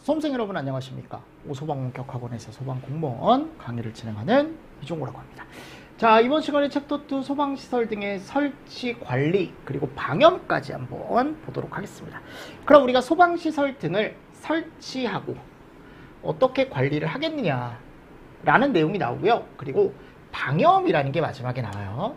수험생 여러분 안녕하십니까? 오소방원격학원에서 소방공무원 강의를 진행하는 이종호라고 합니다. 자, 이번 시간에 챕터 2 소방시설 등의 설치, 관리, 그리고 방염까지 한번 보도록 하겠습니다. 그럼 우리가 소방시설 등을 설치하고 어떻게 관리를 하겠느냐 라는 내용이 나오고요. 그리고 방염이라는 게 마지막에 나와요.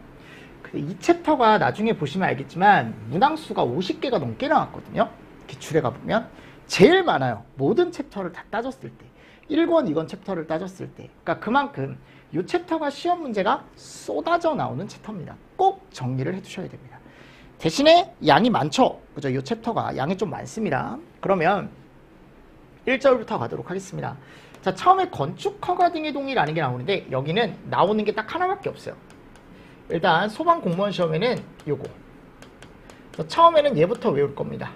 이 챕터가 나중에 보시면 알겠지만 문항수가 50개가 넘게 나왔거든요. 기출에 가보면 제일 많아요. 모든 챕터를 다 따졌을 때 1권, 2권 챕터를 따졌을 때. 그러니까 그만큼 이 챕터가 시험 문제가 쏟아져 나오는 챕터입니다. 꼭 정리를 해두셔야 됩니다. 대신에 양이 많죠. 그죠? 이 챕터가 양이 좀 많습니다. 그러면 1절부터 가도록 하겠습니다. 자, 처음에 건축 허가 등의 동의라는 게 나오는데 여기는 나오는 게 딱 하나밖에 없어요. 일단 소방 공무원 시험에는 요거. 처음에는 얘부터 외울 겁니다.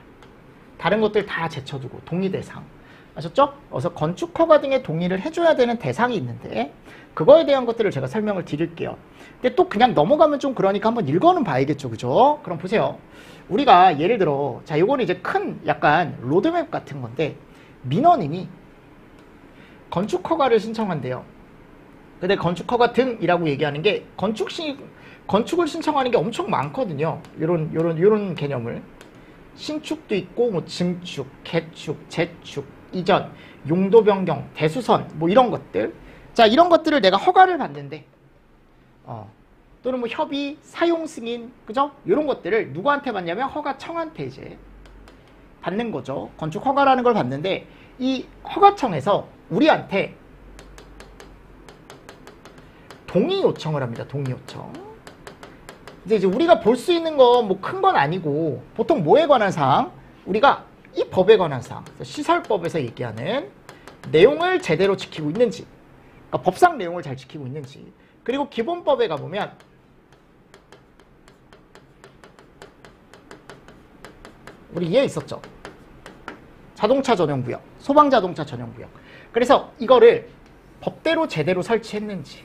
다른 것들 다 제쳐두고 동의 대상. 아셨죠? 그래서 건축 허가 등의 동의를 해줘야 되는 대상이 있는데 그거에 대한 것들을 제가 설명을 드릴게요. 근데 또 그냥 넘어가면 좀 그러니까 한번 읽어는 봐야겠죠. 그죠? 그럼 보세요. 우리가 예를 들어 자, 요거는 이제 큰 약간 로드맵 같은 건데 민원인이 건축 허가를 신청한대요. 근데 건축 허가 등이라고 얘기하는 게 건축을 신청하는 게 엄청 많거든요. 요런 개념을. 신축도 있고 뭐 증축, 개축, 재축, 이전, 용도 변경, 대수선 뭐 이런 것들. 자, 이런 것들을 내가 허가를 받는데 또는 뭐 협의, 사용 승인, 그죠? 이런 것들을 누구한테 받냐면 허가청한테 이제 받는 거죠. 건축 허가라는 걸 받는데 이 허가청에서 우리한테 동의 요청을 합니다. 동의 요청. 근데 이제 우리가 볼 수 있는 거 뭐 큰 건 아니고 보통 뭐에 관한 사항? 우리가 이 법에 관한 사항, 시설법에서 얘기하는 내용을 제대로 지키고 있는지, 그러니까 법상 내용을 잘 지키고 있는지, 그리고 기본법에 가보면 우리 얘 있었죠. 자동차 전용구역, 소방자동차 전용구역. 그래서 이거를 법대로 제대로 설치했는지,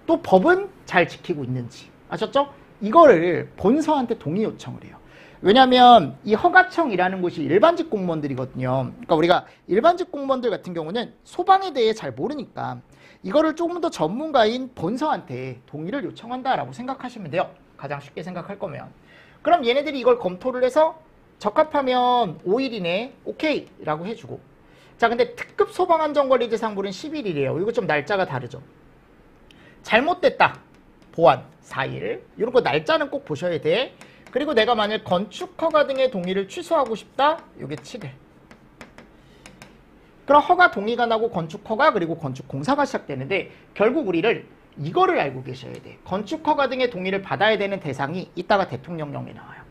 또 법은 잘 지키고 있는지, 아셨죠? 이거를 본서한테 동의 요청을 해요. 왜냐하면 이 허가청이라는 곳이 일반직 공무원들이거든요. 그러니까 우리가 일반직 공무원들 같은 경우는 소방에 대해 잘 모르니까 이거를 조금 더 전문가인 본서한테 동의를 요청한다라고 생각하시면 돼요. 가장 쉽게 생각할 거면. 그럼 얘네들이 이걸 검토를 해서 적합하면 5일 이내 오케이 라고 해주고. 자, 근데 특급 소방안전관리대상물은 11일이에요. 이거 좀 날짜가 다르죠. 잘못됐다. 보완 4일. 이런 거 날짜는 꼭 보셔야 돼. 그리고 내가 만약 건축 허가 등의 동의를 취소하고 싶다. 이게 7일. 그럼 허가 동의가 나고 건축 허가 그리고 건축 공사가 시작되는데 결국 우리를 이거를 알고 계셔야 돼. 건축 허가 등의 동의를 받아야 되는 대상이 이따가 대통령령에 나와요.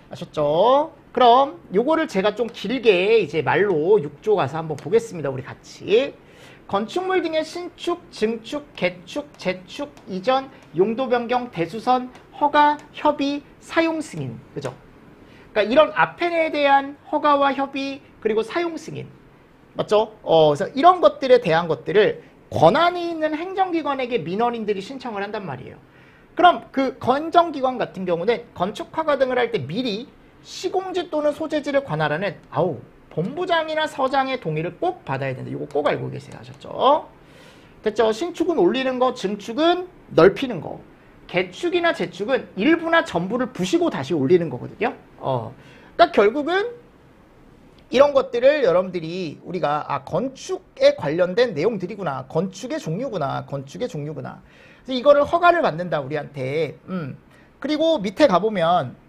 아셨죠? 그럼 요거를 제가 좀 길게 이제 말로 6조 가서 한번 보겠습니다. 우리 같이. 건축물 등의 신축, 증축, 개축, 재축, 이전, 용도 변경, 대수선, 허가, 협의, 사용 승인. 그죠? 그러니까 이런 앞에 대한 허가와 협의 그리고 사용 승인. 맞죠? 그래서 이런 것들에 대한 것들을 권한이 있는 행정기관에게 민원인들이 신청을 한단 말이에요. 그럼 그 건정기관 같은 경우는 건축허가 등을 할 때 미리 시공지 또는 소재지를 관할하는 본부장이나 서장의 동의를 꼭 받아야 된다. 이거 꼭 알고 계세요. 아셨죠? 됐죠? 신축은 올리는 거, 증축은 넓히는 거. 개축이나 재축은 일부나 전부를 부시고 다시 올리는 거거든요. 그러니까 결국은 이런 것들을 여러분들이 우리가 건축에 관련된 내용들이구나. 건축의 종류구나. 건축의 종류구나. 그래서 이거를 허가를 받는다. 우리한테. 그리고 밑에 가보면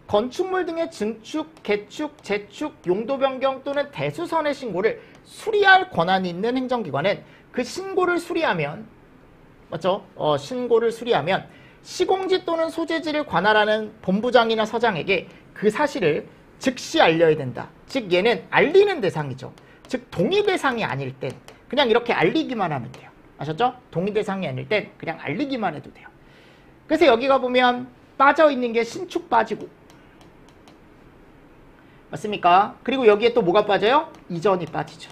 건축물 등의 증축, 개축, 재축, 용도 변경 또는 대수선의 신고를 수리할 권한이 있는 행정기관은 그 신고를 수리하면 맞죠? 신고를 수리하면 시공지 또는 소재지를 관할하는 본부장이나 서장에게 그 사실을 즉시 알려야 된다. 즉 얘는 알리는 대상이죠. 즉 동의 대상이 아닐 땐 그냥 이렇게 알리기만 하면 돼요. 아셨죠? 동의 대상이 아닐 땐 그냥 알리기만 해도 돼요. 그래서 여기 가보면 빠져있는 게 신축 빠지고 맞습니까? 그리고 여기에 또 뭐가 빠져요? 이전이 빠지죠.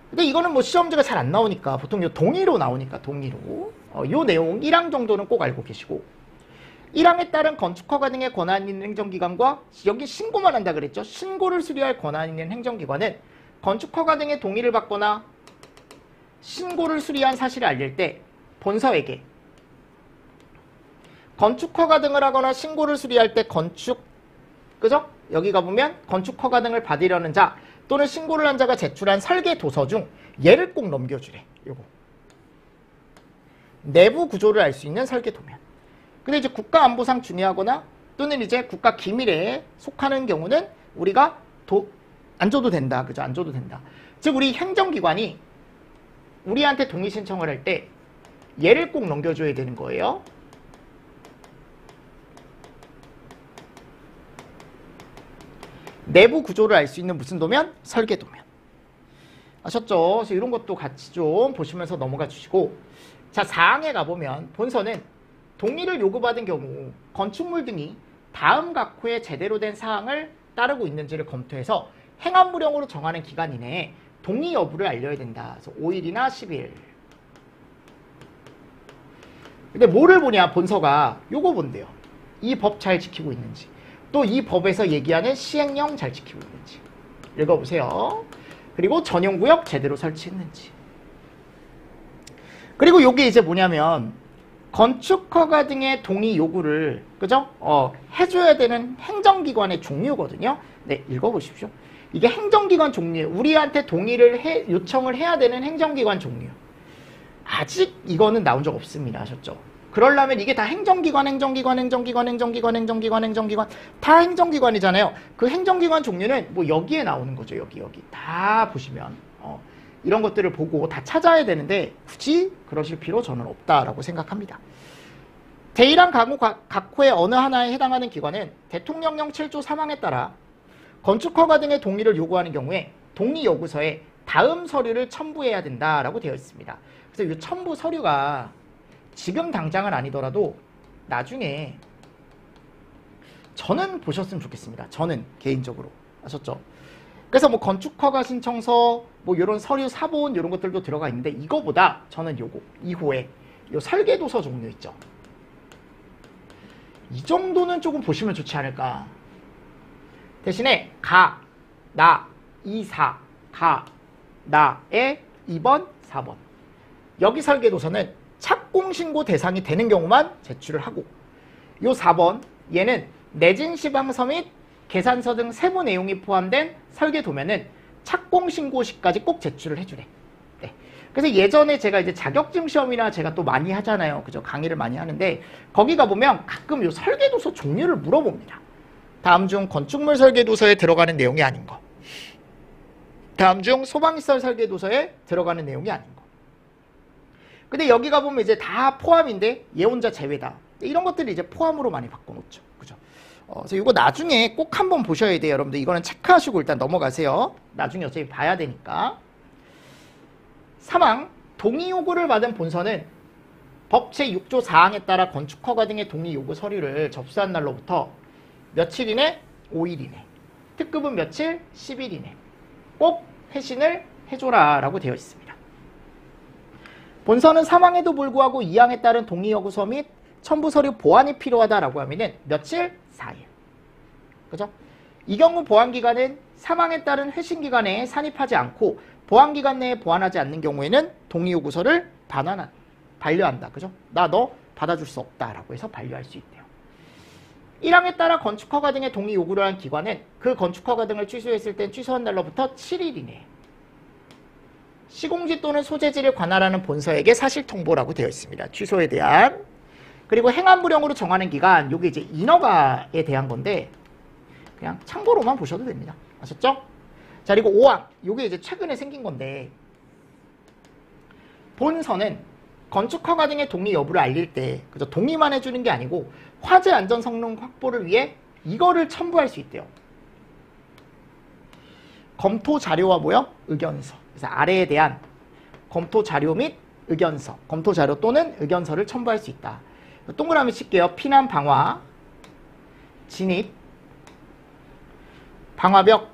근데 이거는 뭐 시험지가 잘 안 나오니까 보통 요 동의로 나오니까 동의로 요 내용 1항 정도는 꼭 알고 계시고 1항에 따른 건축허가 등의 권한 있는 행정기관과 여기 신고만 한다 그랬죠. 신고를 수리할 권한 있는 행정기관은 건축허가 등의 동의를 받거나 신고를 수리한 사실을 알릴 때 본서에게 건축허가 등을 하거나 신고를 수리할 때 그죠? 여기 가보면 건축허가 등을 받으려는 자 또는 신고를 한 자가 제출한 설계 도서 중 얘를 꼭 넘겨주래. 요거. 내부 구조를 알 수 있는 설계 도면. 근데 이제 국가안보상 중요하거나 또는 이제 국가 기밀에 속하는 경우는 우리가 안 줘도 된다. 그죠? 안 줘도 된다. 즉 우리 행정기관이 우리한테 동의 신청을 할 때 얘를 꼭 넘겨줘야 되는 거예요. 내부 구조를 알 수 있는 무슨 도면? 설계 도면. 아셨죠? 그래서 이런 것도 같이 좀 보시면서 넘어가 주시고, 자, 사항에 가보면 본서는 동의를 요구받은 경우 건축물 등이 다음 각호에 제대로 된 사항을 따르고 있는지를 검토해서 행안무령으로 정하는 기간 이내에 동의 여부를 알려야 된다. 그래서 5일이나 10일. 근데 뭐를 보냐, 본서가 요거 본대요. 이 법 잘 지키고 있는지, 또 이 법에서 얘기하는 시행령 잘 지키고 있는지 읽어보세요. 그리고 전용구역 제대로 설치했는지. 그리고 요게 이제 뭐냐면 건축허가 등의 동의 요구를 그죠? 해줘야 되는 행정기관의 종류거든요. 네, 읽어보십시오. 이게 행정기관 종류예요. 우리한테 동의를 요청을 해야 되는 행정기관 종류. 아직 이거는 나온 적 없습니다. 아셨죠? 그러려면 이게 다 행정기관 다 행정기관이잖아요. 그 행정기관 종류는 뭐 여기에 나오는 거죠. 여기 다 보시면 이런 것들을 보고 다 찾아야 되는데 굳이 그러실 필요 저는 없다라고 생각합니다. 제1항 각호의 어느 하나에 해당하는 기관은 대통령령 7조 3항에 따라 건축허가 등의 동의를 요구하는 경우에 동의 요구서에 다음 서류를 첨부해야 된다라고 되어 있습니다. 그래서 이 첨부 서류가 지금 당장은 아니더라도 나중에 저는 보셨으면 좋겠습니다. 저는 개인적으로. 아셨죠? 그래서 뭐 건축허가 신청서 뭐 이런 서류 사본 이런 것들도 들어가 있는데 이거보다 저는 요거 이후에 요 설계도서 종류 있죠. 이 정도는 조금 보시면 좋지 않을까. 대신에 가, 나, 2, 4, 가, 나의 2번, 4번. 여기 설계도서는 착공신고 대상이 되는 경우만 제출을 하고 요 4번 얘는 내진시방서 및 계산서 등 세부 내용이 포함된 설계도면은 착공신고 시까지 꼭 제출을 해주래. 네. 그래서 예전에 제가 이제 자격증 시험이나 제가 또 많이 하잖아요. 그죠? 강의를 많이 하는데 거기 가보면 가끔 요 설계도서 종류를 물어봅니다. 다음 중 건축물 설계도서에 들어가는 내용이 아닌 거. 다음 중 소방시설 설계도서에 들어가는 내용이 아닌 거. 근데 여기 가보면 이제 다 포함인데 예혼자 제외다. 이런 것들이 이제 포함으로 많이 바꿔놓죠. 그죠? 그래서 이거 나중에 꼭 한번 보셔야 돼요. 여러분들 이거는 체크하시고 일단 넘어가세요. 나중에 어차피 봐야 되니까. 3항 동의 요구를 받은 본서는 법 제6조 4항에 따라 건축허가 등의 동의 요구 서류를 접수한 날로부터 며칠 이내? 5일 이내. 특급은 며칠? 10일 이내. 꼭 회신을 해줘라 라고 되어 있습니다. 본서는 3항에도 불구하고 2항에 따른 동의 요구서 및 첨부 서류 보완이 필요하다라고 하면은 며칠? 4일. 그죠? 이 경우 보완기간은 3항에 따른 회신기간에 산입하지 않고 보완기간 내에 보완하지 않는 경우에는 동의 요구서를 반려한다. 그죠? 나 너 받아줄 수 없다라고 해서 반려할 수 있대요. 1항에 따라 건축허가 등의 동의 요구를 한 기관은 그 건축허가 등을 취소했을 땐 취소한 날로부터 7일 이내 시공지 또는 소재지를 관할하는 본서에게 사실 통보라고 되어 있습니다. 취소에 대한. 그리고 행안무령으로 정하는 기간, 요게 이제 인허가에 대한 건데 그냥 참고로만 보셔도 됩니다. 아셨죠? 자, 그리고 5항, 요게 이제 최근에 생긴 건데 본서는 건축허가 등의 동의 여부를 알릴 때 그죠? 동의만 해주는 게 아니고 화재 안전 성능 확보를 위해 이거를 첨부할 수 있대요. 검토 자료와 뭐요? 의견서. 그래서 아래에 대한 검토 자료 및 의견서, 검토 자료 또는 의견서를 첨부할 수 있다. 동그라미 칠게요. 피난 방화, 진입, 방화벽,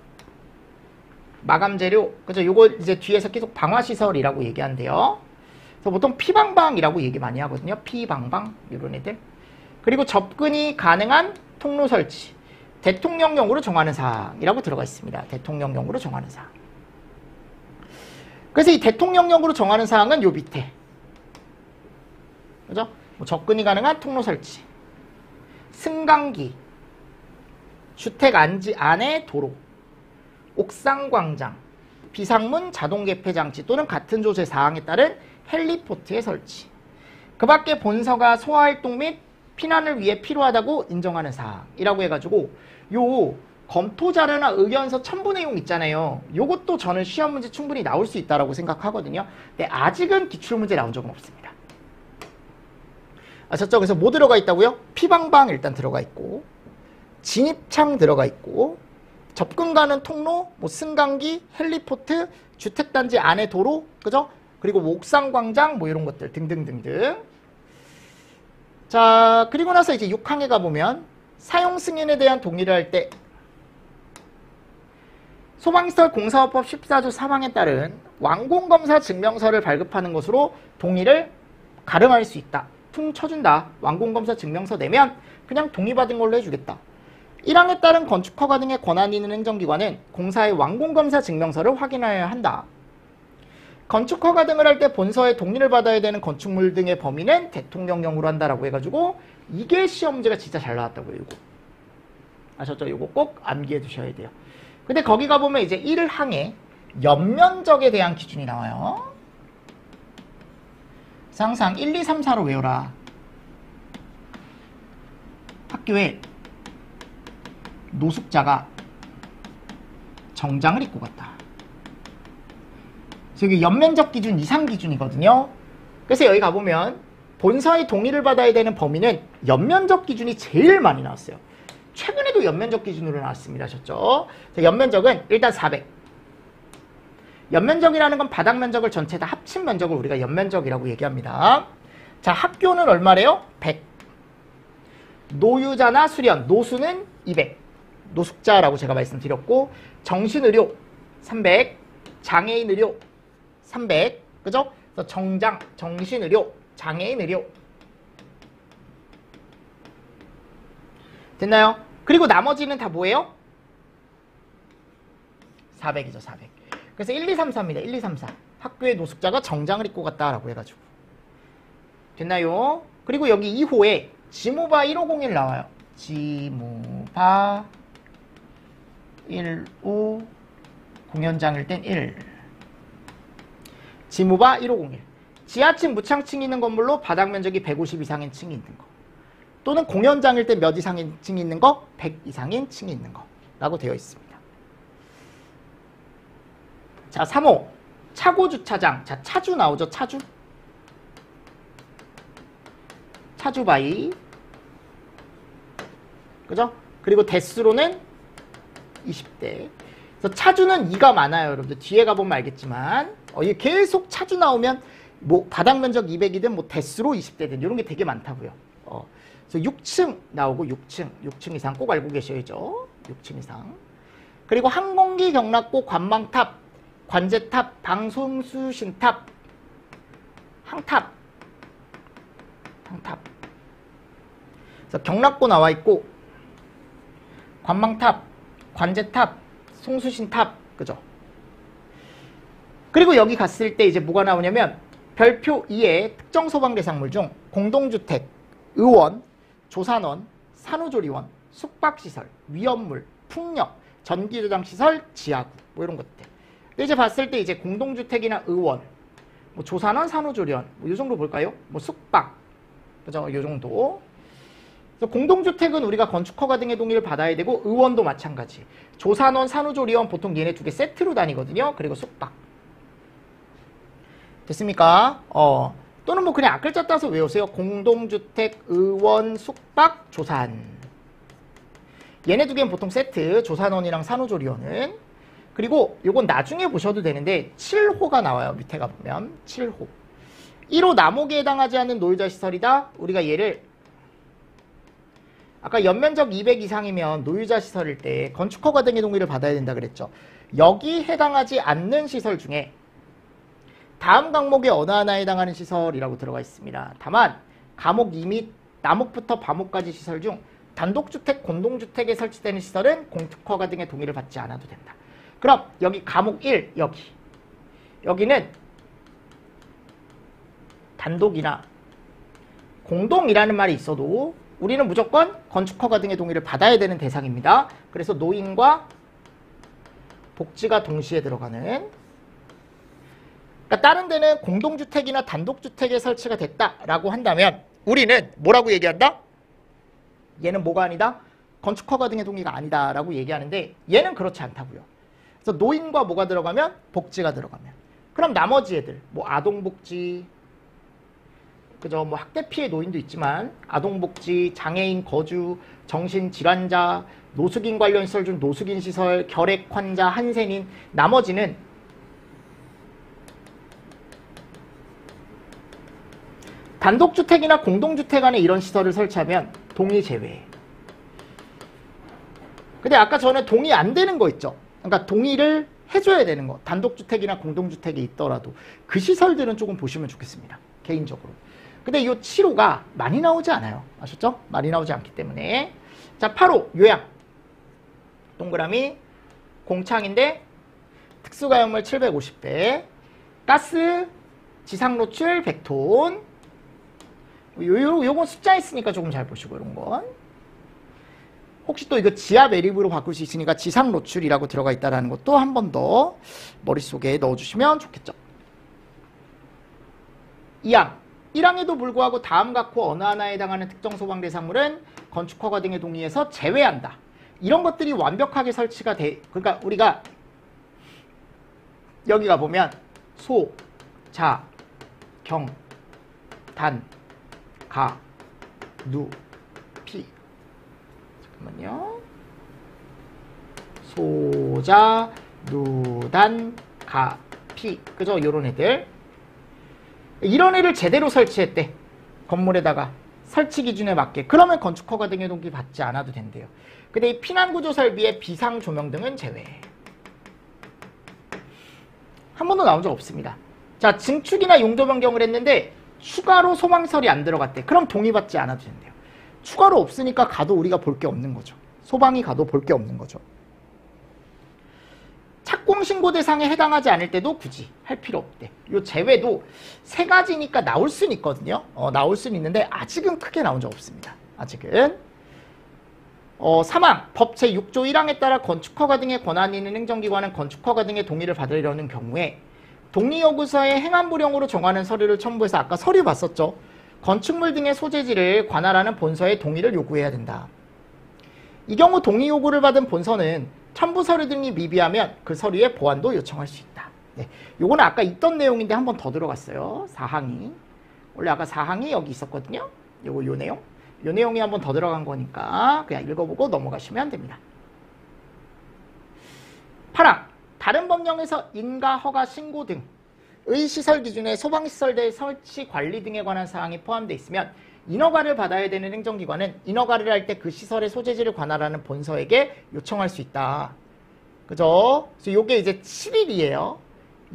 마감 재료. 그죠? 요거 이제 뒤에서 계속 방화시설이라고 얘기한대요. 그래서 보통 피방방이라고 얘기 많이 하거든요. 피방방 이런 애들. 그리고 접근이 가능한 통로 설치. 대통령령으로 정하는 사항이라고 들어가 있습니다. 대통령령으로 정하는 사항. 그래서 이 대통령령으로 정하는 사항은 요 밑에. 그죠? 뭐 접근이 가능한 통로 설치, 승강기, 주택 안에 도로, 옥상 광장, 비상문 자동 개폐 장치 또는 같은 조세 사항에 따른 헬리포트의 설치. 그 밖에 본서가 소화활동 및 피난을 위해 필요하다고 인정하는 사항이라고 해가지고 요 검토 자료나 의견서 첨부 내용 있잖아요. 요것도 저는 시험 문제 충분히 나올 수 있다고 생각하거든요. 근데 아직은 기출문제 나온 적은 없습니다. 아셨죠? 그래서 뭐 들어가 있다고요? 피방방 일단 들어가 있고, 진입창 들어가 있고, 접근 가는 통로, 뭐 승강기, 헬리포트, 주택단지 안에 도로, 그죠? 그리고 옥상 광장, 뭐 이런 것들 등등등등. 자, 그리고 나서 이제 6항에 가보면 사용 승인에 대한 동의를 할 때 소방시설 공사업법 14조 3항에 따른 완공검사 증명서를 발급하는 것으로 동의를 가름할 수 있다. 퉁 쳐준다. 완공검사 증명서 내면 그냥 동의받은 걸로 해주겠다. 1항에 따른 건축허가 등의 권한이 있는 행정기관은 공사의 완공검사 증명서를 확인해야 한다. 건축허가 등을 할 때 본서의 동의를 받아야 되는 건축물 등의 범위는 대통령령으로 한다라고 해가지고 이게 시험 문제가 진짜 잘 나왔다고요. 이거 아셨죠? 이거 꼭 암기해 두셔야 돼요. 근데 거기 가보면 이제 1항에 연면적에 대한 기준이 나와요. 항상 1, 2, 3, 4로 외워라. 학교에 노숙자가 정장을 입고 갔다. 그래서 이게 연면적 기준 이상 기준이거든요. 그래서 여기 가보면 본사의 동의를 받아야 되는 범위는 연면적 기준이 제일 많이 나왔어요. 최근에도 연면적 기준으로 나왔습니다. 아셨죠? 연면적은 일단 400. 연면적이라는 건 바닥 면적을 전체 다 합친 면적을 우리가 연면적이라고 얘기합니다. 자, 학교는 얼마래요? 100. 노유자나 수련, 노수는 200. 노숙자라고 제가 말씀드렸고, 정신의료 300, 장애인 의료 300, 그죠? 그래서 정장, 정신의료, 장애인 의료. 됐나요? 그리고 나머지는 다 뭐예요? 400이죠, 400. 그래서 1, 2, 3, 4입니다. 1, 2, 3, 4. 학교에 노숙자가 정장을 입고 갔다라고 해가지고. 됐나요? 그리고 여기 2호에 지무바 1501 나와요. 지무바 15 공연장일 땐 1. 지무바 1501. 지하층, 무창층이 있는 건물로 바닥 면적이 150 이상인 층이 있는 거. 또는 공연장일 때 몇 이상인 층이 있는 거? 100 이상인 층이 있는 거. 라고 되어 있습니다. 자, 3호. 차고 주차장. 자, 차주 나오죠? 차주. 차주바이. 그죠? 그리고 대수로는 20대. 그래서 차주는 2가 많아요. 여러분들 뒤에 가보면 알겠지만 이게 계속 차주 나오면 뭐 바닥 면적 200이든 뭐 대수로 20대든 이런 게 되게 많다고요. 그래서 6층 나오고 6층 이상 꼭 알고 계셔야죠. 6층 이상. 그리고 항공기 경락고 관망탑, 관제탑, 방송수신탑, 항탑. 그래서 경락고 나와 있고 관망탑, 관제탑, 송수신탑, 그죠? 그리고 여기 갔을 때 이제 뭐가 나오냐면 별표 2의 특정 소방 대상물 중 공동주택, 의원, 조산원, 산후조리원, 숙박시설, 위험물, 풍력, 전기저장시설, 지하구 뭐 이런 것들. 근데 이제 봤을 때 이제 공동주택이나 의원, 뭐 조산원, 산후조리원 뭐 이 정도 볼까요? 뭐 숙박, 그죠? 이 정도. 그래서 공동주택은 우리가 건축허가 등의 동의를 받아야 되고 의원도 마찬가지. 조산원, 산후조리원 보통 얘네 두 개 세트로 다니거든요. 그리고 숙박. 됐습니까? 또는 뭐 그냥 앞글자 따서 외우세요. 공동주택, 의원, 숙박, 조산. 얘네 두 개는 보통 세트. 조산원이랑 산후조리원은. 그리고 요건 나중에 보셔도 되는데 7호가 나와요. 밑에 가보면 7호. 1호 남옥에 해당하지 않는 노유자 시설이다. 우리가 얘를 아까 연면적 200 이상이면 노유자 시설일 때 건축허가 등의 동의를 받아야 된다 그랬죠. 여기 해당하지 않는 시설 중에 다음 강목의 어느 하나에 해당하는 시설이라고 들어가 있습니다. 다만 가목 2 및 남옥부터 밤옥까지 시설 중 단독주택, 공동주택에 설치되는 시설은 공특허가 등의 동의를 받지 않아도 된다. 그럼 여기 가목 1 여기 여기는 단독이나 공동이라는 말이 있어도 우리는 무조건 건축허가 등의 동의를 받아야 되는 대상입니다. 그래서 노인과 복지가 동시에 들어가는, 그러니까 다른 데는 공동주택이나 단독주택에 설치가 됐다라고 한다면 우리는 뭐라고 얘기한다? 얘는 뭐가 아니다? 건축허가 등의 동의가 아니다라고 얘기하는데 얘는 그렇지 않다고요. 그래서 노인과 뭐가 들어가면? 복지가 들어가면. 그럼 나머지 애들 뭐 아동복지, 그죠? 뭐 학대 피해 노인도 있지만 아동복지, 장애인 거주, 정신질환자, 노숙인 관련 시설 중 노숙인 시설, 결핵 환자, 한센인, 나머지는 단독주택이나 공동주택 안에 이런 시설을 설치하면 동의 제외. 근데 아까 전에 동의 안 되는 거 있죠? 그러니까 동의를 해줘야 되는 거. 단독주택이나 공동주택에 있더라도 그 시설들은 조금 보시면 좋겠습니다. 개인적으로. 근데 이 7호가 많이 나오지 않아요. 아셨죠? 많이 나오지 않기 때문에. 자, 8호 요약. 동그라미 공창인데 특수가용물 750배, 가스 지상 노출 100톤. 요건 숫자 있으니까 조금 잘 보시고, 이런 건. 혹시 또 이거 지하 매립으로 바꿀 수 있으니까 지상 노출이라고 들어가 있다는 것도 한 번 더 머릿속에 넣어주시면 좋겠죠. 2항. 1항에도 불구하고 다음 각호 어느 하나에 해당하는 특정 소방 대상물은 건축허가 등의 동의에서 제외한다. 이런 것들이 완벽하게 설치가 돼. 그러니까 우리가 여기 가보면 소, 자, 경, 단, 가, 누, 피. 잠깐만요. 소자, 누단, 가, 피. 그죠? 요런 애들. 이런 애를 제대로 설치했대. 건물에다가 설치 기준에 맞게. 그러면 건축허가 등의 동의 받지 않아도 된대요. 근데 이 피난구조 설비의 비상 조명 등은 제외. 한 번도 나온 적 없습니다. 자, 증축이나 용도 변경을 했는데 추가로 소방시설이 안 들어갔대. 그럼 동의받지 않아도 된대요. 추가로 없으니까 가도 우리가 볼 게 없는 거죠. 소방이 가도 볼 게 없는 거죠. 착공신고 대상에 해당하지 않을 때도 굳이 할 필요 없대. 요 제외도 세 가지니까 나올 수는 있거든요. 나올 수는 있는데 아직은 크게 나온 적 없습니다. 아직은. 3항 법 제6조 1항에 따라 건축허가 등의 권한이 있는 행정기관은 건축허가 등의 동의를 받으려는 경우에 동의요구서에 행안부령으로 정하는 서류를 첨부해서 아까 서류 봤었죠. 건축물 등의 소재지를 관할하는 본서에 동의를 요구해야 된다. 이 경우 동의 요구를 받은 본서는 첨부 서류 등이 미비하면 그 서류의 보완도 요청할 수 있다. 네, 요거는 아까 있던 내용인데 한 번 더 들어갔어요. 4항이. 원래 아까 4항이 여기 있었거든요. 요 내용. 요 내용이 한 번 더 들어간 거니까 그냥 읽어보고 넘어가시면 됩니다. 8항. 다른 법령에서 인가, 허가, 신고 등의 시설 기준에 소방시설대 설치 관리 등에 관한 사항이 포함되어 있으면 인허가를 받아야 되는 행정기관은 인허가를 할 때 그 시설의 소재지를 관할하는 본서에게 요청할 수 있다. 그죠? 그래서 요게 이제 7일이에요.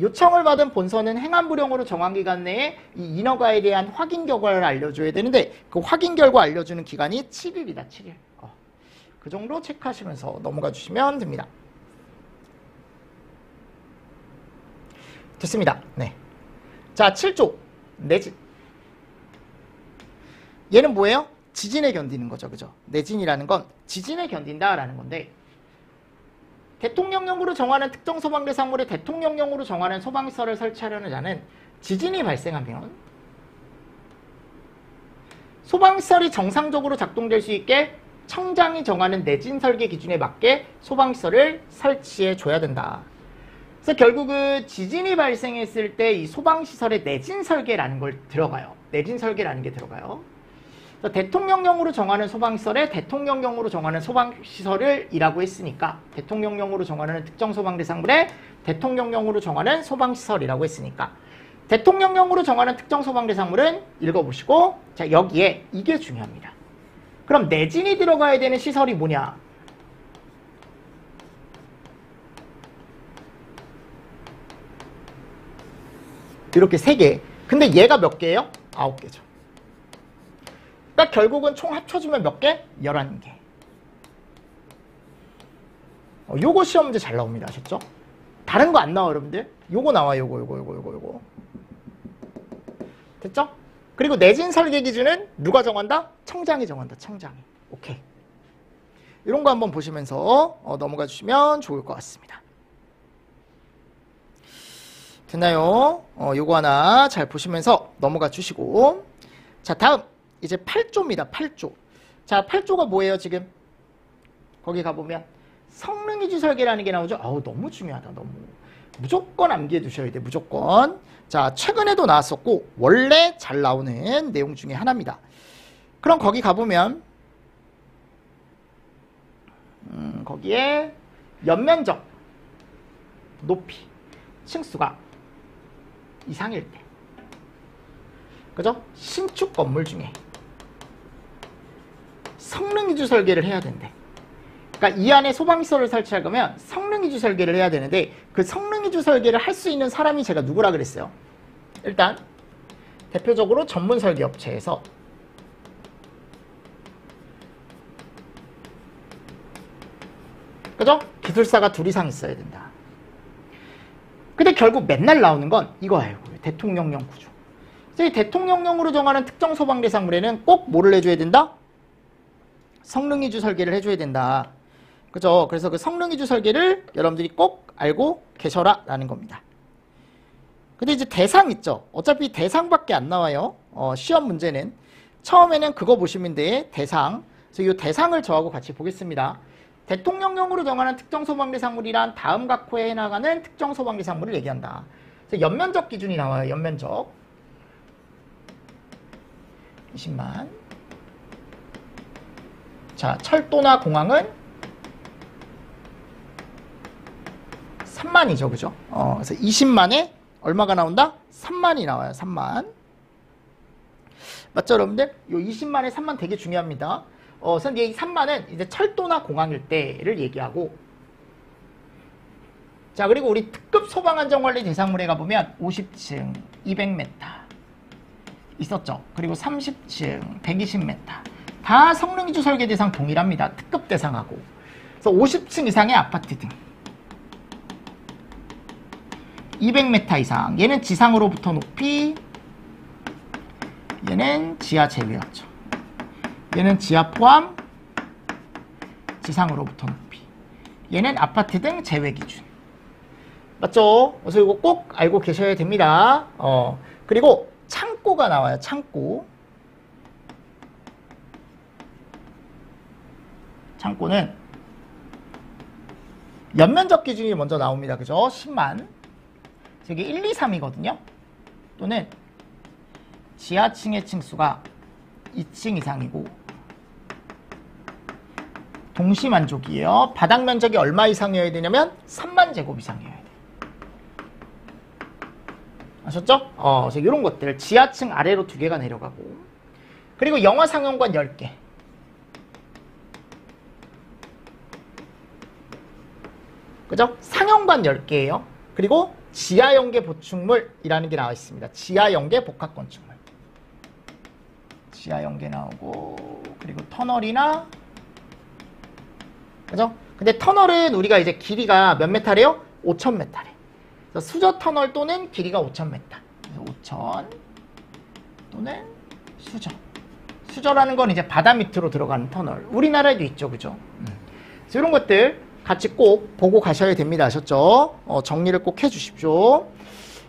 요청을 받은 본서는 행안부령으로 정한 기간 내에 이 인허가에 대한 확인 결과를 알려줘야 되는데 그 확인 결과 알려주는 기간이 7일이다. 7일. 그 정도 체크하시면서 넘어가 주시면 됩니다. 됐습니다. 네. 자, 7조. 내진. 얘는 뭐예요? 지진에 견디는 거죠. 그죠? 내진이라는 건 지진에 견딘다라는 건데 대통령령으로 정하는 특정 소방 대상물에 대통령령으로 정하는 소방시설을 설치하려는 자는 지진이 발생하면 소방시설이 정상적으로 작동될 수 있게 청장이 정하는 내진 설계 기준에 맞게 소방시설을 설치해 줘야 된다. 그래서 결국은 지진이 발생했을 때 이 소방시설의 내진 설계라는 걸 들어가요. 내진 설계라는 게 들어가요. 대통령령으로 정하는 소방시설에 대통령령으로 정하는 소방시설을 이라고 했으니까 대통령령으로 정하는 특정 소방대상물에 대통령령으로 정하는 소방시설이라고 했으니까 대통령령으로 정하는 특정 소방대상물은 읽어보시고 자 여기에 이게 중요합니다. 그럼 내진이 들어가야 되는 시설이 뭐냐? 이렇게 3개. 근데 얘가 몇 개예요? 9개죠. 그러니까 결국은 총 합쳐주면 몇 개? 11개. 요거 시험 문제 잘 나옵니다. 아셨죠? 다른 거 안 나와 여러분들. 요거 나와. 요거. 됐죠? 그리고 내진 설계 기준은 누가 정한다? 청장이 정한다. 청장이. 오케이. 이런 거 한번 보시면서 넘어가 주시면 좋을 것 같습니다. 됐나요? 요거 하나 잘 보시면서 넘어가 주시고. 자, 다음 이제 8조입니다. 8조. 자, 8조가 뭐예요 지금? 거기 가보면 성능이주 설계라는 게 나오죠. 아우, 너무 중요하다. 너무. 무조건 암기해 두셔야 돼. 무조건. 자, 최근에도 나왔었고 원래 잘 나오는 내용 중에 하나입니다. 그럼 거기 가보면 거기에 연면적, 높이, 층수가 이상일 때, 그죠? 신축 건물 중에 성능이주 설계를 해야 된대. 그러니까 이 안에 소방시설을 설치할 거면 성능이주 설계를 해야 되는데 그 성능이주 설계를 할 수 있는 사람이 제가 누구라 그랬어요? 일단 대표적으로 전문 설계 업체에서 그죠? 기술사가 둘 이상 있어야 된다. 근데 결국 맨날 나오는 건 이거예요. 대통령령 구조. 그래서 이 대통령령으로 정하는 특정 소방 대상물에는 꼭 뭐를 해줘야 된다? 성능이주 설계를 해줘야 된다. 그죠? 그래서 그 성능이주 설계를 여러분들이 꼭 알고 계셔라 라는 겁니다. 근데 이제 대상 있죠? 어차피 대상밖에 안 나와요. 시험 문제는. 처음에는 그거 보시면 돼. 대상. 그래서 이 대상을 저하고 같이 보겠습니다. 대통령령으로 정하는 특정 소방대상물이란 다음 각 호에 해나가는 특정 소방대상물을 얘기한다. 그래서 연면적 기준이 나와요. 연면적. 20만. 자, 철도나 공항은 3만이죠. 그죠? 그래서 20만에 얼마가 나온다? 3만이 나와요. 3만. 맞죠, 여러분들? 요 20만에 3만 되게 중요합니다. 그래서 이 3만은 이제 철도나 공항일 때를 얘기하고, 자, 그리고 우리 특급 소방안전관리 대상물에 가보면 50층, 200m 있었죠. 그리고 30층, 120m. 다 성능이주 설계 대상 동일합니다. 특급 대상하고. 그래서 50층 이상의 아파트 등. 200m 이상. 얘는 지상으로부터 높이, 얘는 지하 제외였죠. 얘는 지하 포함, 지상으로부터 높이. 얘는 아파트 등 제외 기준. 맞죠? 그래서 이거 꼭 알고 계셔야 됩니다. 그리고 창고가 나와요. 창고. 창고는 연면적 기준이 먼저 나옵니다. 그죠? 10만. 이게 1, 2, 3이거든요. 또는 지하층의 층수가 2층 이상이고 동시만족이에요. 바닥 면적이 얼마 이상이어야 되냐면 3만 제곱 이상이어야 돼. 아셨죠? 그래서 이런 것들 지하층 아래로 2개가 내려가고, 그리고 영화 상영관 10개. 그죠? 상영관 10개예요. 그리고 지하 연계 보충물이라는 게 나와 있습니다. 지하 연계 복합 건축물. 지하 연계 나오고, 그리고 터널이나, 그죠? 근데 터널은 우리가 이제 길이가 몇 메타래요? 5,000m래. 그래서 수저 터널 또는 길이가 5,000m. 그래서 5,000 또는 수저. 수저라는 건 이제 바다 밑으로 들어가는 터널. 우리나라에도 있죠, 그죠? 그래서 이런 것들 같이 꼭 보고 가셔야 됩니다. 아셨죠? 정리를 꼭 해주십시오.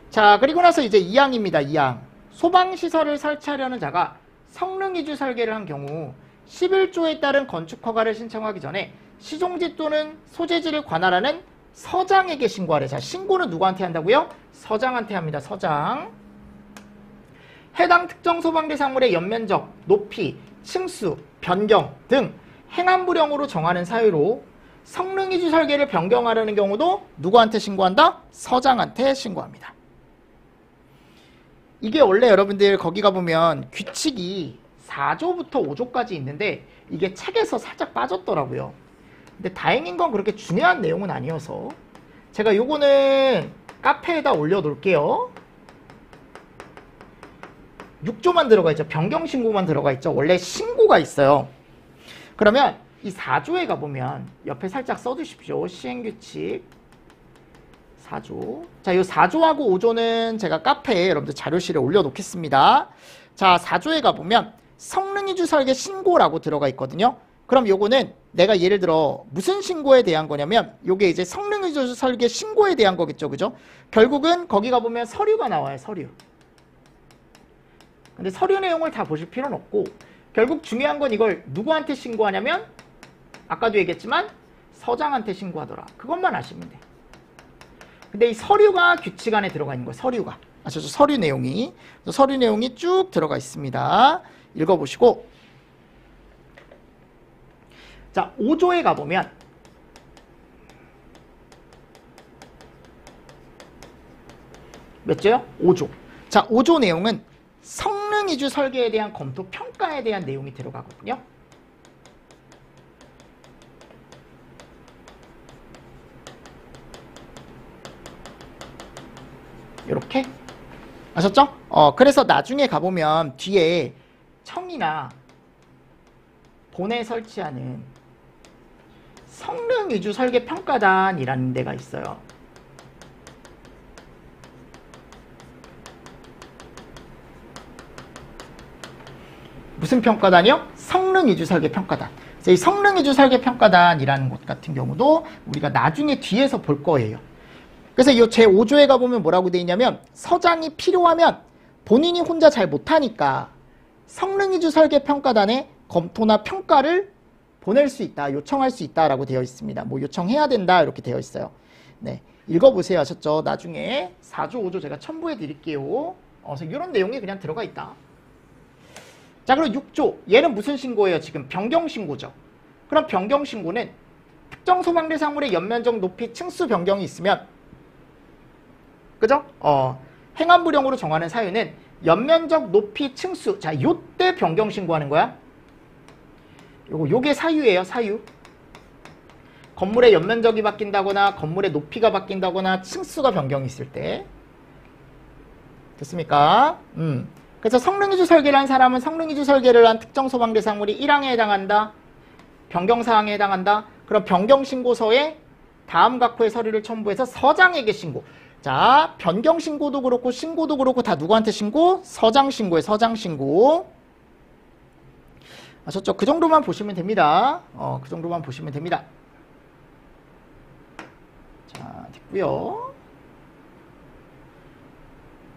자, 그리고 나서 이제 2항입니다. 2항. 소방시설을 설치하려는 자가 성능이주 설계를 한 경우 11조에 따른 건축허가를 신청하기 전에 시종지 또는 소재지를 관할하는 서장에게 신고하래. 자, 신고는 누구한테 한다고요? 서장한테 합니다. 서장. 해당 특정 소방대상물의 연면적, 높이, 층수, 변경 등 행안부령으로 정하는 사유로 성능이주 설계를 변경하려는 경우도 누구한테 신고한다? 서장한테 신고합니다. 이게 원래 여러분들 거기 가보면 규칙이 4조부터 5조까지 있는데 이게 책에서 살짝 빠졌더라고요. 근데 다행인 건 그렇게 중요한 내용은 아니어서 제가 요거는 카페에다 올려놓을게요. 6조만 들어가 있죠. 변경 신고만 들어가 있죠. 원래 신고가 있어요. 그러면 이 4조에 가보면 옆에 살짝 써두십시오. 시행규칙 4조. 자, 이 4조하고 5조는 제가 카페에 여러분들 자료실에 올려놓겠습니다. 자, 4조에 가보면 성능이주 설계 신고라고 들어가 있거든요. 그럼 요거는 내가 예를 들어 무슨 신고에 대한 거냐면 요게 이제 성능이주 설계 신고에 대한 거겠죠. 그죠? 결국은 거기 가보면 서류가 나와요. 서류. 근데 서류 내용을 다 보실 필요는 없고 결국 중요한 건 이걸 누구한테 신고하냐면 아까도 얘기했지만 서장한테 신고하더라. 그것만 아시면 돼. 근데 이 서류가 규칙 안에 들어가 있는 거예요. 서류가. 아시죠? 서류 내용이. 서류 내용이 쭉 들어가 있습니다. 읽어보시고. 자, 5조에 가보면 몇 조요? 5조. 자, 5조 내용은 성능 이주 설계에 대한 검토 평가에 대한 내용이 들어가거든요. 이렇게 아셨죠? 그래서 나중에 가보면 뒤에 청이나 본에 설치하는 성능 위주 설계 평가단이라는 데가 있어요. 무슨 평가단이요? 성능 위주 설계 평가단. 이 성능 위주 설계 평가단이라는 곳 같은 경우도 우리가 나중에 뒤에서 볼 거예요. 그래서 이 제 5조에 가보면 뭐라고 돼 있냐면 서장이 필요하면 본인이 혼자 잘 못하니까 성능 위주 설계 평가단에 검토나 평가를 보낼 수 있다, 요청할 수 있다라고 되어 있습니다. 뭐 요청해야 된다 이렇게 되어 있어요. 네, 읽어보세요. 하셨죠? 나중에 4조, 5조 제가 첨부해 드릴게요. 그래서 이런 내용이 그냥 들어가 있다. 자, 그리고 6조. 얘는 무슨 신고예요? 지금 변경신고죠. 그럼 변경신고는 특정 소방 대상물의 연면적 높이 층수 변경이 있으면 그죠? 행안부령으로 정하는 사유는 연면적 높이 층수. 자, 요때 변경 신고하는 거야. 요게 사유예요. 사유. 건물의 연면적이 바뀐다거나 건물의 높이가 바뀐다거나 층수가 변경이 있을 때. 됐습니까? 그래서 성능이주 설계를 한 사람은 성능이주 설계를 한 특정 소방 대상물이 1항에 해당한다. 변경사항에 해당한다. 그럼 변경신고서에 다음 각호의 서류를 첨부해서 서장에게 신고. 자, 변경신고도 그렇고 신고도 그렇고 다 누구한테 신고? 서장 신고에 서장 신고. 아셨죠? 그 정도만 보시면 됩니다. 그 정도만 보시면 됩니다. 자, 됐고요.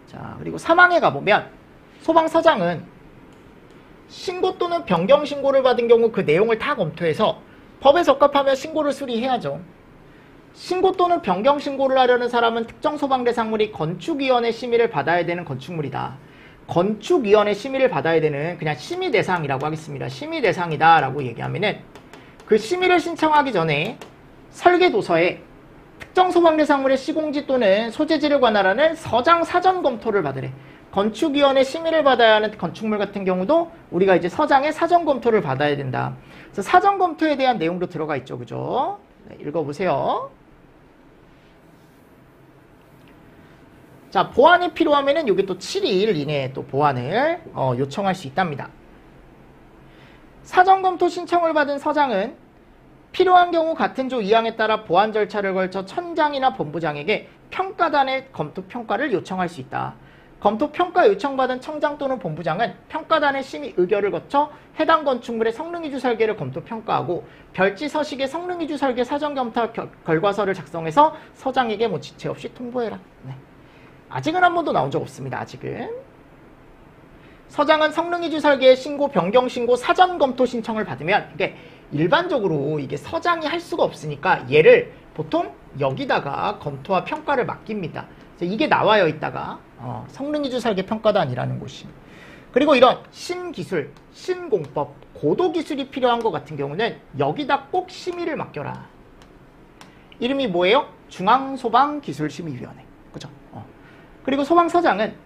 자, 그리고 3항에 가보면 소방서장은 신고 또는 변경신고를 받은 경우 그 내용을 다 검토해서 법에 적합하면 신고를 수리해야죠. 신고 또는 변경신고를 하려는 사람은 특정 소방대상물이 건축위원회 심의를 받아야 되는 건축물이다. 건축위원회 심의를 받아야 되는 그냥 심의대상이라고 하겠습니다. 심의대상이다 라고 얘기하면은 그 심의를 신청하기 전에 설계도서에 특정 소방대상물의 시공지 또는 소재지를 관할하는 서장 사전 검토를 받으래. 건축위원회 심의를 받아야 하는 건축물 같은 경우도 우리가 이제 서장의 사전 검토를 받아야 된다. 그래서 사전 검토에 대한 내용도 들어가 있죠. 그죠? 네, 읽어보세요. 자, 보완이 필요하면은 여기 또 7일 이내에 또 보완을 요청할 수 있답니다. 사전 검토 신청을 받은 서장은 필요한 경우 같은 조 2항에 따라 보완 절차를 걸쳐 천장이나 본부장에게 평가단의 검토 평가를 요청할 수 있다. 검토 평가 요청받은 청장 또는 본부장은 평가단의 심의 의결을 거쳐 해당 건축물의 성능이주 설계를 검토 평가하고 별지 서식의 성능이주 설계 사전 검토 결과서를 작성해서 서장에게 뭐 지체 없이 통보해라. 네. 아직은 한 번도 나온 적 없습니다. 아직은. 서장은 성능이주 설계의 신고, 변경 신고, 사전 검토 신청을 받으면 이게 일반적으로 이게 서장이 할 수가 없으니까 얘를 보통 여기다가 검토와 평가를 맡깁니다. 이게 나와요. 이따가 성능이주 설계 평가단이라는 곳이. 그리고 이런 신기술, 신공법, 고도기술이 필요한 것 같은 경우는 여기다 꼭 심의를 맡겨라. 이름이 뭐예요? 중앙소방기술심의위원회. 그죠? 그리고 소방서장은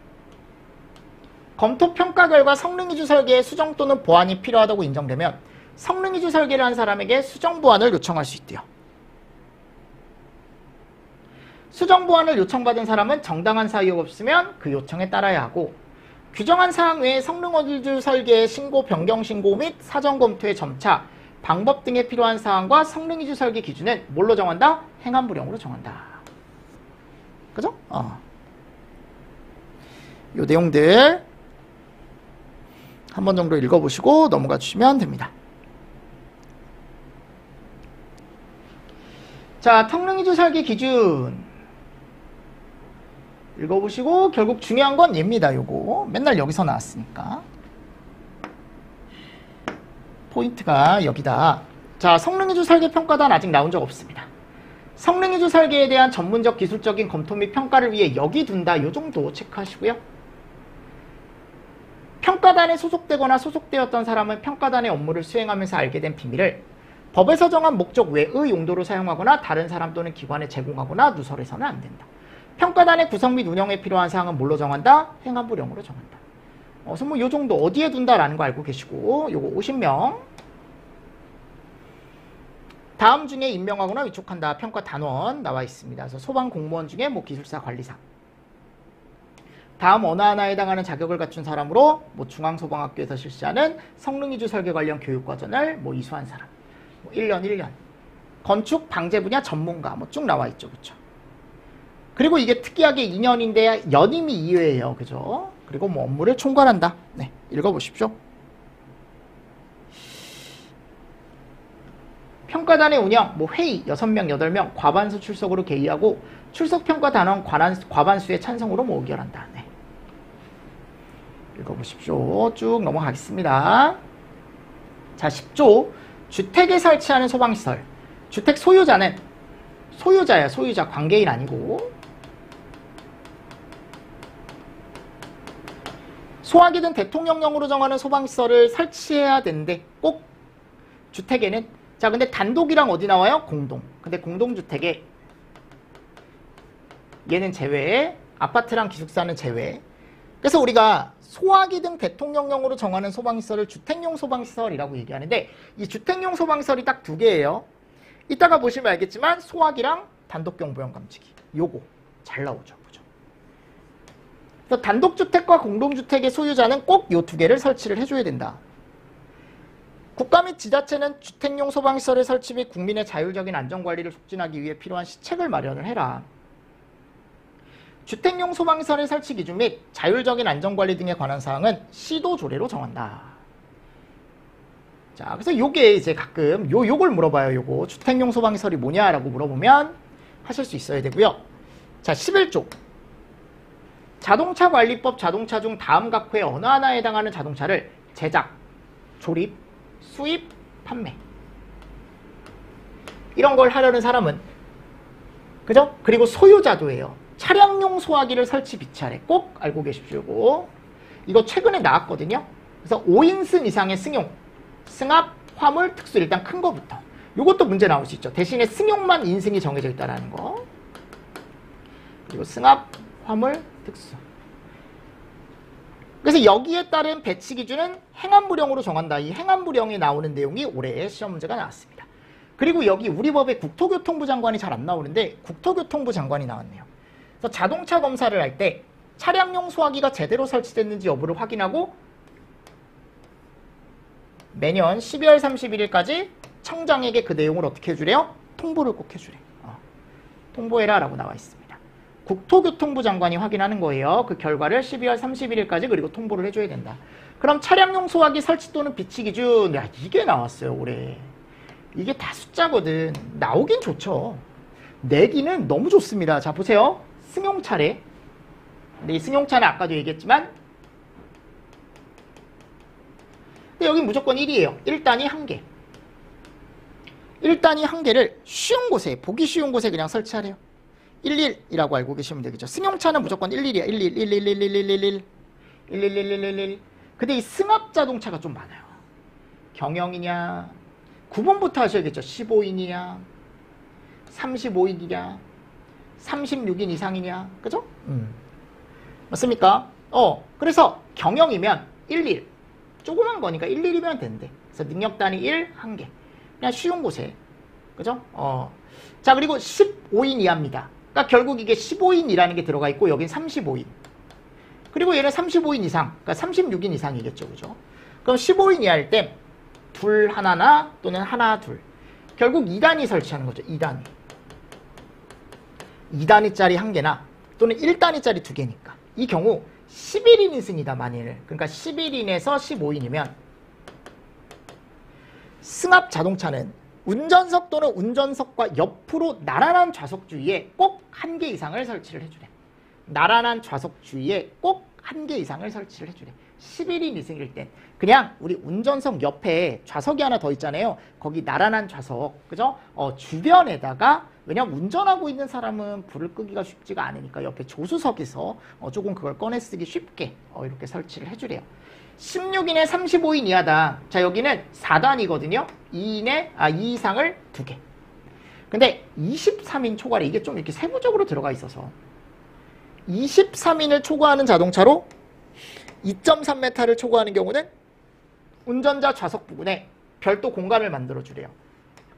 검토 평가 결과 성능이주 설계에 수정 또는 보완이 필요하다고 인정되면 성능이주 설계를 한 사람에게 수정 보완을 요청할 수 있대요. 수정 보완을 요청받은 사람은 정당한 사유가 없으면 그 요청에 따라야 하고 규정한 사항 외에 성능이주 설계의 신고, 변경 신고 및 사전 검토의 점차, 방법 등에 필요한 사항과 성능이주 설계 기준은 뭘로 정한다? 행안부령으로 정한다. 그죠? 요 내용들 한 번 정도 읽어보시고 넘어가 주시면 됩니다. 자, 턱릉이주 설계 기준 읽어보시고 결국 중요한 건 얘입니다. 요거 맨날 여기서 나왔으니까 포인트가 여기다. 자, 성능이주 설계 평가단 아직 나온 적 없습니다. 성능이주 설계에 대한 전문적 기술적인 검토 및 평가를 위해 여기 둔다. 요 정도 체크하시고요. 평가단에 소속되거나 소속되었던 사람은 평가단의 업무를 수행하면서 알게 된 비밀을 법에서 정한 목적 외의 용도로 사용하거나 다른 사람 또는 기관에 제공하거나 누설해서는 안 된다. 평가단의 구성 및 운영에 필요한 사항은 뭘로 정한다? 행안부령으로 정한다. 그래서 뭐 요 정도 어디에 둔다라는 거 알고 계시고, 요거 50명. 다음 중에 임명하거나 위촉한다. 평가 단원 나와 있습니다. 그래서 소방 공무원 중에 뭐 기술사 관리사. 다음 어느 하나에 해당하는 자격을 갖춘 사람으로 뭐 중앙소방학교에서 실시하는 성능이주 설계 관련 교육과정을 뭐 이수한 사람. 뭐 1년. 건축 방제 분야 전문가 뭐 쭉 나와 있죠. 그렇죠? 그리고 이게 특이하게 2년인데 연임이 2회예요. 그죠? 그리고 뭐 업무를 총괄한다. 네, 읽어보십시오. 평가단의 운영, 뭐 회의 6명, 8명 과반수 출석으로 개의하고 출석평가 단원 과반수의 찬성으로 뭐 의결한다. 네. 읽어보십시오. 쭉 넘어가겠습니다. 자, 10조 주택에 설치하는 소방시설. 주택 소유자는 소유자야. 소유자. 관계인 아니고. 소화기든 대통령령으로 정하는 소방시설을 설치해야 되는데 꼭 주택에는 자, 근데 단독이랑 어디 나와요? 공동. 근데 공동주택에 얘는 제외, 아파트랑 기숙사는 제외. 그래서 우리가 소화기 등 대통령령으로 정하는 소방시설을 주택용 소방시설이라고 얘기하는데 이 주택용 소방시설이 딱 두 개예요. 이따가 보시면 알겠지만 소화기랑 단독경보형 감지기. 요거 잘 나오죠. 그죠? 그래서 단독주택과 공동주택의 소유자는 꼭 요 두 개를 설치를 해줘야 된다. 국가 및 지자체는 주택용 소방시설의 설치 및 국민의 자율적인 안전관리를 촉진하기 위해 필요한 시책을 마련을 해라. 주택용 소방시설의 설치 기준 및 자율적인 안전관리 등에 관한 사항은 시도 조례로 정한다. 자, 그래서 요게 이제 가끔 요걸 물어봐요. 요거 주택용 소방시설이 뭐냐라고 물어보면 하실 수 있어야 되고요. 자, 11조 자동차관리법 자동차 중 다음 각 후에 어느 하나에 해당하는 자동차를 제작, 조립, 수입, 판매 이런 걸 하려는 사람은 그죠? 그리고 소유자도예요. 차량용 소화기를 설치 비치하래. 꼭 알고 계십시오. 이거 최근에 나왔거든요. 그래서 5인승 이상의 승용, 승합, 화물, 특수 일단 큰 거부터. 이것도 문제 나올 수 있죠. 대신에 승용만 인승이 정해져 있다는 거. 그리고 승합, 화물, 특수. 그래서 여기에 따른 배치 기준은 행안부령으로 정한다. 이 행안부령에 나오는 내용이 올해 시험 문제가 나왔습니다. 그리고 여기 우리 법에 국토교통부 장관이 잘 안 나오는데 국토교통부 장관이 나왔네요. 그래서 자동차 검사를 할 때 차량용 소화기가 제대로 설치됐는지 여부를 확인하고 매년 12월 31일까지 청장에게 그 내용을 어떻게 해주래요? 통보를 꼭 해주래. 통보해라 라고 나와 있습니다. 국토교통부 장관이 확인하는 거예요. 그 결과를 12월 31일까지 그리고 통보를 해줘야 된다. 그럼 차량용 소화기 설치 또는 비치 기준, 야, 이게 나왔어요 올해. 이게 다 숫자거든. 나오긴 좋죠. 내기는 너무 좋습니다. 자, 보세요. 승용차래. 근데 이 승용차는 아까도 얘기했지만 근데 여기 무조건 1이에요. 1단위 1개. 1단위 1개를 쉬운 곳에, 보기 쉬운 곳에 그냥 설치하래요. 11이라고 알고 계시면 되겠죠. 승용차는 무조건 11이야. 11, 11, 11, 11, 11, 11, 11, 11. 근데 이 승합 자동차가 좀 많아요. 경영이냐, 9번부터 하셔야겠죠. 15인이냐, 35인이냐, 36인 이상이냐, 그죠? 맞습니까? 그래서 경영이면 11. 조그만 거니까 11이면 된대. 그래서 능력단위 1, 1개. 그냥 쉬운 곳에. 그죠? 자, 그리고 15인 이하입니다. 그러니까 결국 이게 15인이라는 게 들어가 있고, 여긴 35인. 그리고 얘는 35인 이상, 그러니까 36인 이상이겠죠. 그죠? 그럼 15인 이하일 때, 둘 하나나 또는 하나, 둘. 결국 2단위 설치하는 거죠. 2단위. 2단위짜리 1개나 또는 1단위짜리 2개니까. 이 경우 11인 인승이다 만일. 그러니까 11인에서 15인이면 승합 자동차는 운전석 또는 운전석과 옆으로 나란한 좌석 주위에 꼭 1개 이상을 설치를 해주래. 나란한 좌석 주위에 꼭 1개 이상을 설치를 해주래. 11인 이승일 땐 그냥 우리 운전석 옆에 좌석이 하나 더 있잖아요. 거기 나란한 좌석, 그죠? 주변에다가, 왜냐면 운전하고 있는 사람은 불을 끄기가 쉽지가 않으니까 옆에 조수석에서 조금 그걸 꺼내 쓰기 쉽게 이렇게 설치를 해주래요. 16인에 35인 이하다. 자, 여기는 4단이거든요. 2 이상을 2개. 근데 23인 초과래. 이게 좀 이렇게 세부적으로 들어가 있어서 23인을 초과하는 자동차로 2.3m를 초과하는 경우는 운전자 좌석 부분에 별도 공간을 만들어 주래요.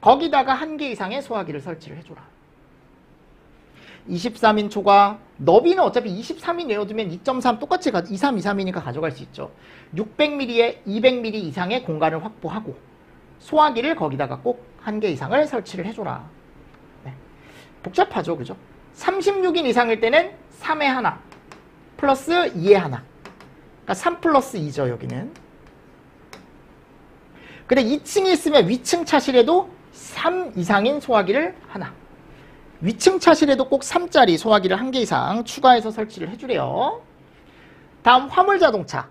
거기다가 1개 이상의 소화기를 설치를 해줘라. 23인 초과, 너비는 어차피 23인 내어두면 2.3 똑같이 23, 23이니까 가져갈 수 있죠. 600mm에 200mm 이상의 공간을 확보하고 소화기를 거기다가 꼭 1개 이상을 설치를 해줘라. 네. 복잡하죠, 그죠? 36인 이상일 때는 3에 하나 플러스 2에 하나. 그러니까 3 플러스 2죠, 여기는. 근데 2층이 있으면 위층 차실에도 3 이상인 소화기를 하나. 위층 차실에도 꼭 3짜리 소화기를 1개 이상 추가해서 설치를 해주래요. 다음 화물 자동차.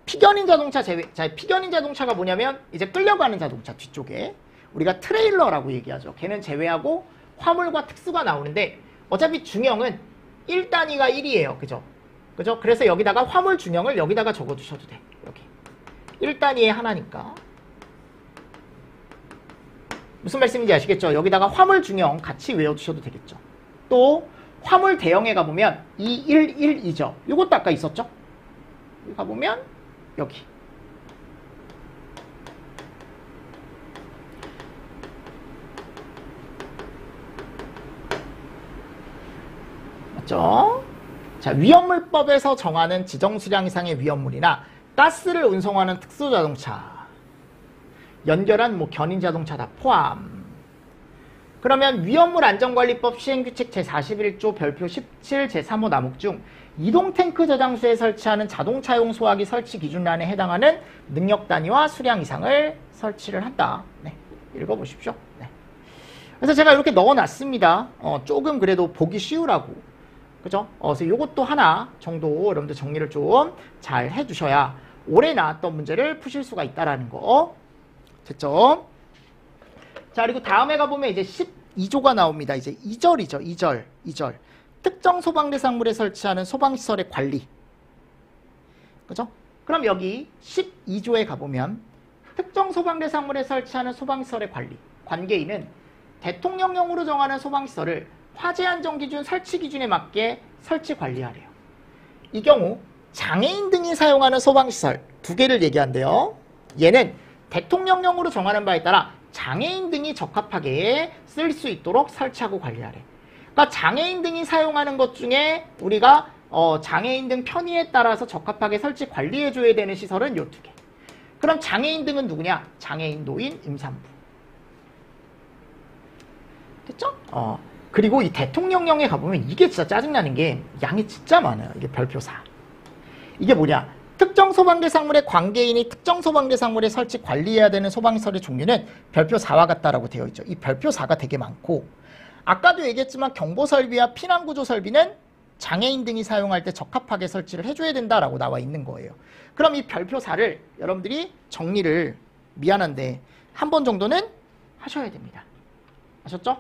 피견인 자동차 제외. 자, 피견인 자동차가 뭐냐면 이제 끌려가는 자동차 뒤쪽에 우리가 트레일러라고 얘기하죠. 걔는 제외하고 화물과 특수가 나오는데 어차피 중형은 1단위가 1이에요. 그죠? 그죠? 그래서 여기다가 화물 중형을 여기다가 적어주셔도 돼. 여기 1단위에 하나니까. 무슨 말씀인지 아시겠죠? 여기다가 화물 중형 같이 외워두셔도 되겠죠. 또 화물 대형에 가보면 211이죠. 요것도 아까 있었죠? 여기 가보면 여기 맞죠? 자, 위험물법에서 정하는 지정 수량 이상의 위험물이나 가스를 운송하는 특수자동차, 연결한 견인자동차 다 포함. 그러면 위험물 안전관리법 시행규칙 제41조 별표 17 제3호 남목 중 이동탱크 저장소에 설치하는 자동차용 소화기 설치 기준란에 해당하는 능력 단위와 수량 이상을 설치를 한다. 네, 읽어보십시오. 네. 그래서 제가 이렇게 넣어놨습니다. 조금 그래도 보기 쉬우라고. 그죠? 그래서 이것도 하나 정도 여러분들 정리를 좀 잘 해주셔야 올해 나왔던 문제를 푸실 수가 있다라는 거. 됐죠? 자, 그리고 다음에 가보면 이제 12조가 나옵니다. 이제 2절이죠. 2절. 특정 소방대상물에 설치하는 소방시설의 관리. 그죠? 그럼 여기 12조에 가보면 특정 소방대상물에 설치하는 소방시설의 관리. 관계인은 대통령령으로 정하는 소방시설을 화재안전기준 설치기준에 맞게 설치 관리하래요. 이 경우 장애인 등이 사용하는 소방시설 2개를 얘기한대요. 얘는 대통령령으로 정하는 바에 따라 장애인 등이 적합하게 쓸 수 있도록 설치하고 관리하래. 그러니까 장애인 등이 사용하는 것 중에 우리가 장애인 등 편의에 따라서 적합하게 설치 관리해줘야 되는 시설은 요 2개. 그럼 장애인 등은 누구냐? 장애인, 노인, 임산부. 됐죠? 그리고 이 대통령령에 가보면 이게 진짜 짜증나는 게 양이 진짜 많아요. 이게 별표 4. 이게 뭐냐? 특정 소방대상물의 관계인이 특정 소방대상물에 설치 관리해야 되는 소방시설의 종류는 별표 4와 같다라고 되어 있죠. 이 별표 4가 되게 많고, 아까도 얘기했지만 경보설비와 피난구조설비는 장애인 등이 사용할 때 적합하게 설치를 해줘야 된다라고 나와 있는 거예요. 그럼 이 별표 4를 여러분들이 정리를, 미안한데 한 번 정도는 하셔야 됩니다. 아셨죠?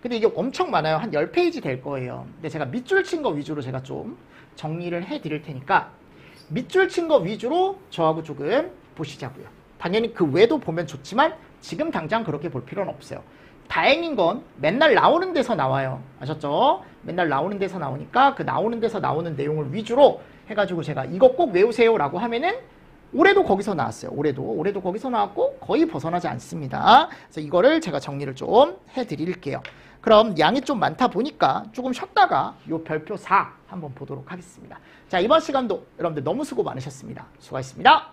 근데 이게 엄청 많아요. 한 10페이지 될 거예요. 근데 제가 밑줄 친 거 위주로 제가 좀 정리를 해드릴 테니까 밑줄 친 거 위주로 저하고 조금 보시자고요. 당연히 그 외도 보면 좋지만 지금 당장 그렇게 볼 필요는 없어요. 다행인 건 맨날 나오는 데서 나와요. 아셨죠? 맨날 나오는 데서 나오니까 그 나오는 데서 나오는 내용을 위주로 해가지고 제가 이거 꼭 외우세요 라고 하면은 올해도 거기서 나왔어요. 올해도 거기서 나왔고 거의 벗어나지 않습니다. 그래서 이거를 제가 정리를 좀 해드릴게요. 그럼 양이 좀 많다 보니까 조금 쉬었다가 요 별표 4 한번 보도록 하겠습니다. 자, 이번 시간도 여러분들 너무 수고 많으셨습니다. 수고하셨습니다.